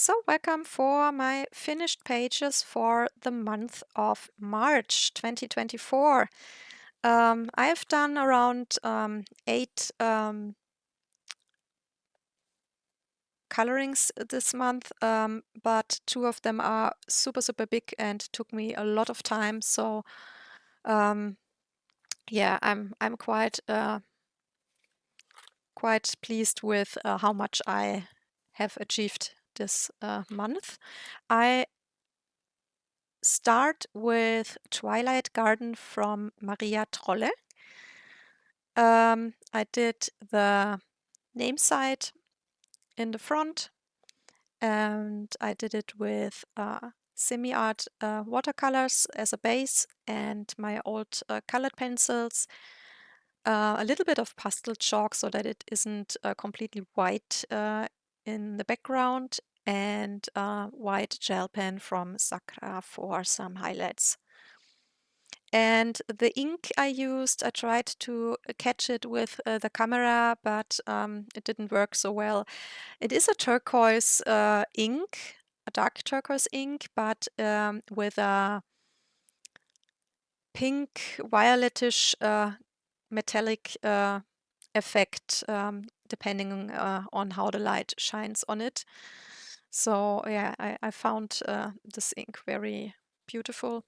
So, welcome for my finished pages for the month of March 2024. I've done around 8 colorings this month, but 2 of them are super, super big and took me a lot of time. So, um, yeah, I'm quite pleased with how much I have achieved this month. I start with Twilight Garden from Maria Trolle. I did the name site in the front, and I did it with semi-art watercolors as a base and my old colored pencils, a little bit of pastel chalk so that it isn't completely white in the background, and white gel pen from Sakura for some highlights. And the ink I used, I tried to catch it with the camera, but it didn't work so well. It is a turquoise ink, a dark turquoise ink, but with a pink, violetish, metallic effect, depending on how the light shines on it. So yeah, I found this ink very beautiful,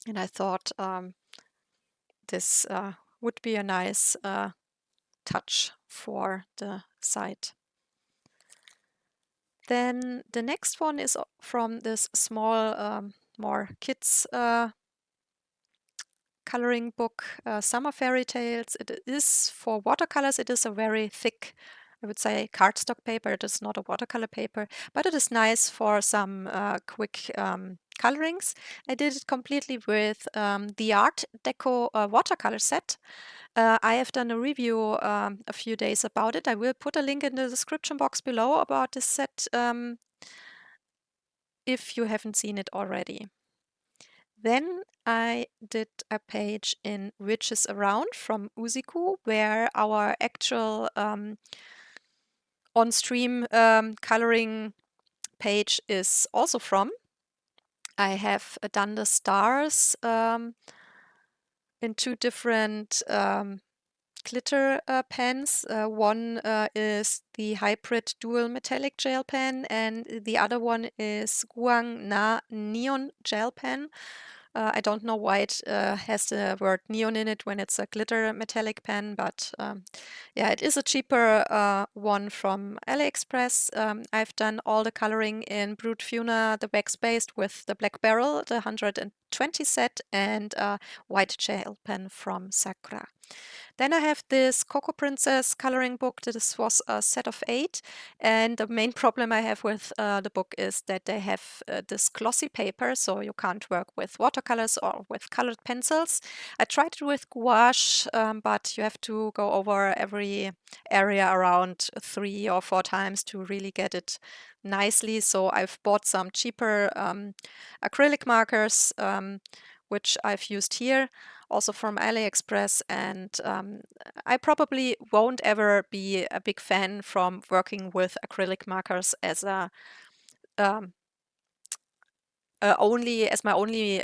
and I thought this would be a nice touch for the site. Then the next one is from this small, more kids coloring book, Summer Fairy Tales. It is for watercolors. It is a very thick, I would say, cardstock paper. It is not a watercolor paper, but it is nice for some quick colorings. I did it completely with the Artecho watercolor set. I have done a review a few days about it. I will put a link in the description box below about this set if you haven't seen it already. Then I did a page in Witches Around from Uziku, where our actual on-stream coloring page is also from. I have done the stars in 2 different glitter pens. One is the hybrid dual metallic gel pen, and the other one is Guang Na neon gel pen. I don't know why it has the word neon in it when it's a glitter metallic pen, but yeah, it is a cheaper one from AliExpress. I've done all the coloring in Brute Funa, the wax based with the black barrel, the 120 set, and white gel pen from Sakura. Then I have this Coco Princess coloring book. This was a set of 8. And the main problem I have with the book is that they have this glossy paper, so you can't work with watercolors or with colored pencils. I tried it with gouache, but you have to go over every area around 3 or 4 times to really get it nicely. So I've bought some cheaper acrylic markers, which I've used here, also from AliExpress, and I probably won't ever be a big fan from working with acrylic markers as a my only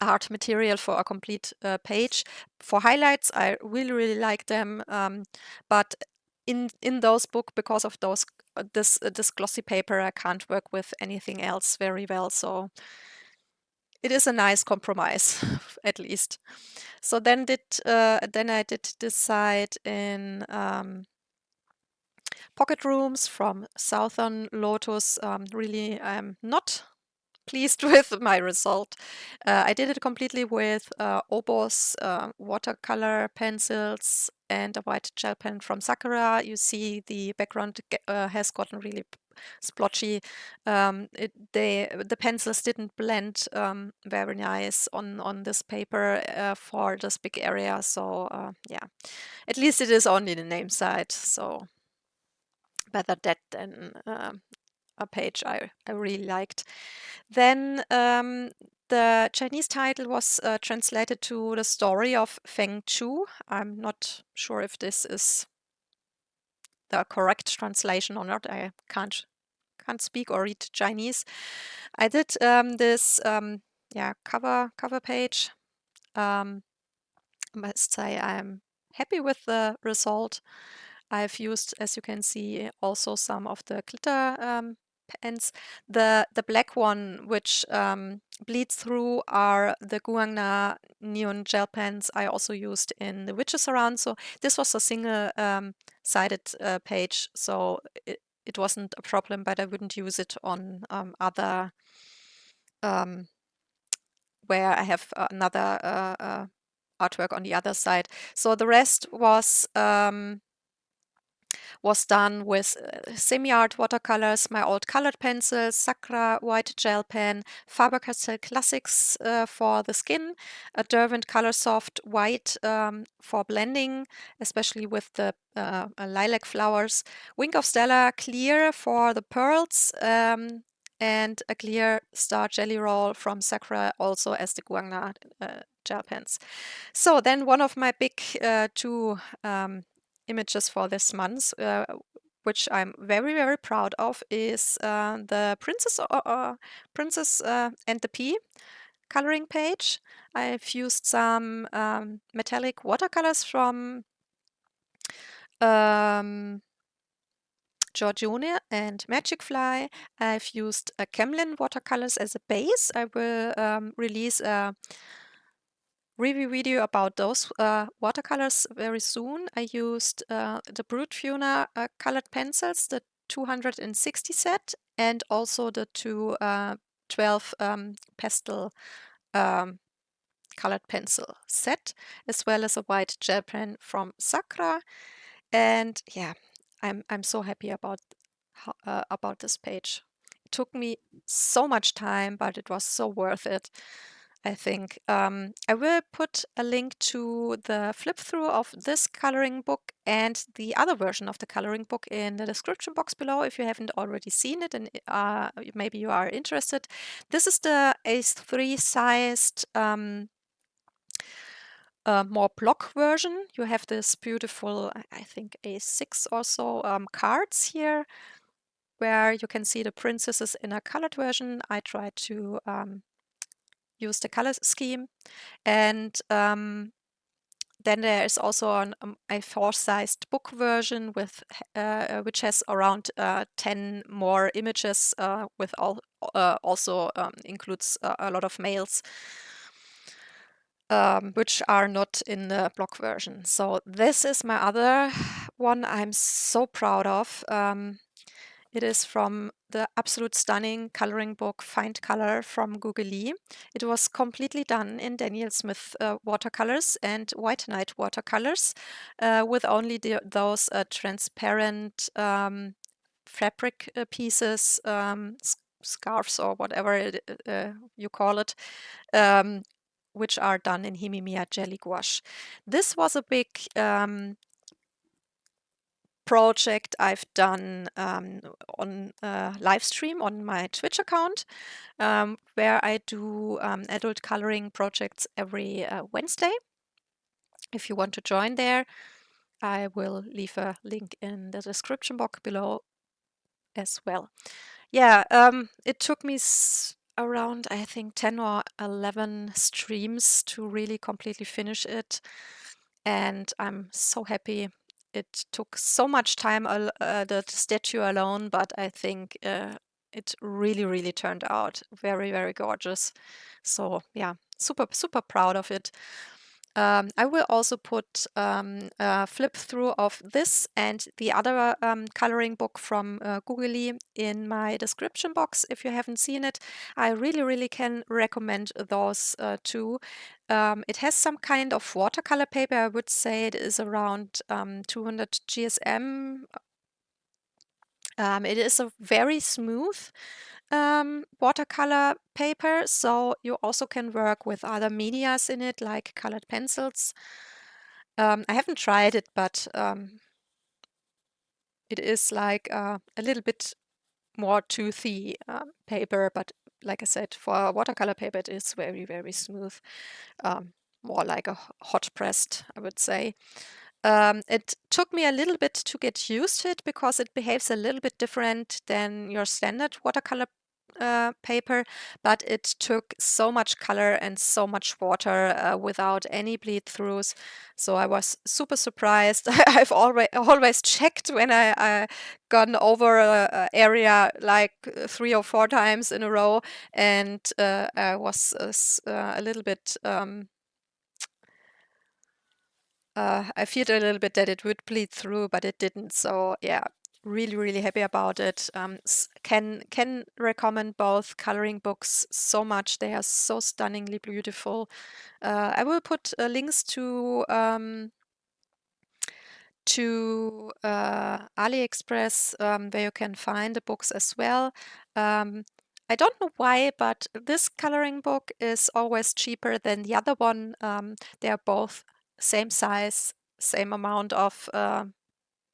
art material for a complete page. For highlights, I really like them, but in those book, because of those this glossy paper, I can't work with anything else very well. So it is a nice compromise, at least. So then I did decide in Pocket Rooms from Southern Lotus. Really, I'm not pleased with my result. I did it completely with Obos watercolor pencils and a white gel pen from Sakura. You see the background has gotten really splotchy. The pencils didn't blend very nice on this paper for this big area. So yeah, at least it is only the name side. So better that than a page I really liked. Then the Chinese title was translated to The Story of Feng Chu. I'm not sure if this is the correct translation or not. I can't can't speak or read Chinese. I did this cover page. I must say I'm happy with the result. I've used, as you can see, also some of the glitter pens. The black one, which bleeds through, are the Guangna neon gel pens I also used in the Witches Around. So this was a single sided page, so it wasn't a problem, but I wouldn't use it on other where I have another artwork on the other side. So the rest was done with semi-art watercolors, my old colored pencils, Sakura white gel pen, Faber-Castell Classics for the skin, a Derwent Colorsoft white for blending, especially with the lilac flowers, Wink of Stella clear for the pearls, and a clear star jelly roll from Sakura also as the Guangna gel pens. So then one of my big two images for this month, which I'm very, very proud of, is the Princess and the Pea coloring page. I've used some metallic watercolors from Giorgione and Magic Fly. I've used Camlin watercolors as a base. I will release a review video about those watercolors very soon. I used the Brute Funa colored pencils, the 260 set, and also the 12 pastel colored pencil set, as well as a white gel pen from Sakura. And yeah, I'm so happy about this page. It took me so much time, but it was so worth it, I think. I will put a link to the flip through of this coloring book and the other version of the coloring book in the description box below if you haven't already seen it and maybe you are interested. This is the A3 sized more block version. You have this beautiful, I think A6 or so cards here where you can see the princesses in a colored version. I tried to use the color scheme, and then there is also a 4-sized book version with which has around 10 more images with also includes a lot of males which are not in the block version. So this is my other one I'm so proud of. It is from the absolute stunning coloring book Find Color from Googly. It was completely done in Daniel Smith watercolors and White Knight watercolors with only those transparent fabric pieces, scarves or whatever you call it, which are done in Himimiya jelly gouache. This was a big project I've done on live stream on my Twitch account, where I do adult coloring projects every Wednesday. If you want to join there, I will leave a link in the description box below as well. Yeah, it took me around, I think, 10 or 11 streams to really completely finish it. And I'm so happy. It took so much time, the statue alone, but I think it really, really turned out very, very gorgeous. So yeah, super, super proud of it. I will also put a flip through of this and the other coloring book from Googly in my description box if you haven't seen it. I really, really can recommend those two. It has some kind of watercolor paper. I would say it is around 200 GSM. It is a very smooth watercolor paper, so you also can work with other medias in it, like colored pencils. I haven't tried it, but it is like a little bit more toothy paper, but like I said, for watercolor paper, it is very, very smooth. More like a hot pressed, I would say. It took me a little bit to get used to it because it behaves a little bit different than your standard watercolor paper, but it took so much color and so much water without any bleed throughs. So I was super surprised. I've always checked when I gone over a area like 3 or 4 times in a row, and I was a little bit. I feared a little bit that it would bleed through, but it didn't. So yeah, really, really happy about it. Can recommend both coloring books so much. They are so stunningly beautiful. I will put links to AliExpress, where you can find the books as well. Um, I don't know why, but this coloring book is always cheaper than the other one. They are both same size, same amount of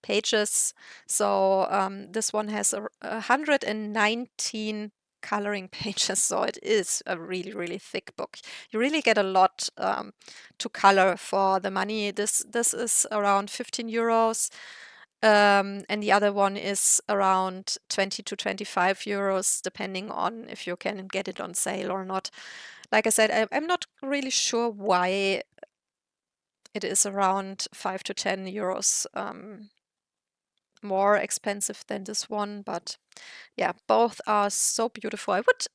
pages. So this one has 119 coloring pages, so it is a really, really thick book. You really get a lot to color for the money. This is around 15 euros. And the other one is around 20 to 25 euros, depending on if you can get it on sale or not. Like I said, I'm not really sure why it is around 5 to 10 euros more expensive than this one, but yeah, both are so beautiful. I would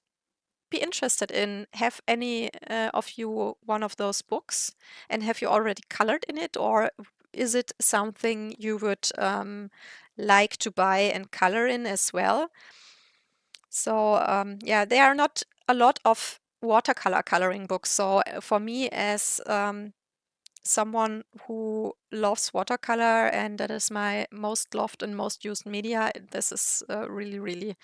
be interested in have any of you one of those books, and have you already colored in it, or is it something you would like to buy and color in as well? So yeah, there are not a lot of watercolor coloring books. So for me, as someone who loves watercolor, and that is my most loved and most used media, this is really, really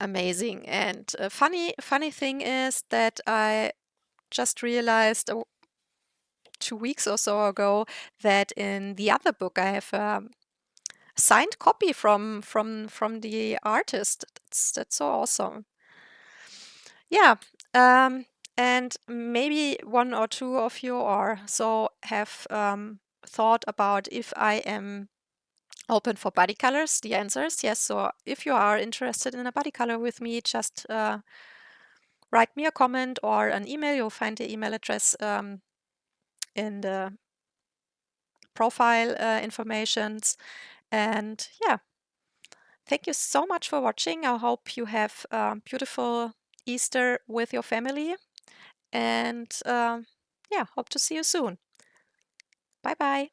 amazing. And funny thing is that I just realized 2 weeks or so ago that in the other book I have a signed copy from the artist. That's so awesome. Yeah. Um, and maybe one or two of you or so have thought about if I am open for body colors. The answer is yes. So if you are interested in a body color with me, just write me a comment or an email. You'll find the email address in the profile informations. And yeah, thank you so much for watching. I hope you have a beautiful Easter with your family. And yeah, hope to see you soon. Bye bye.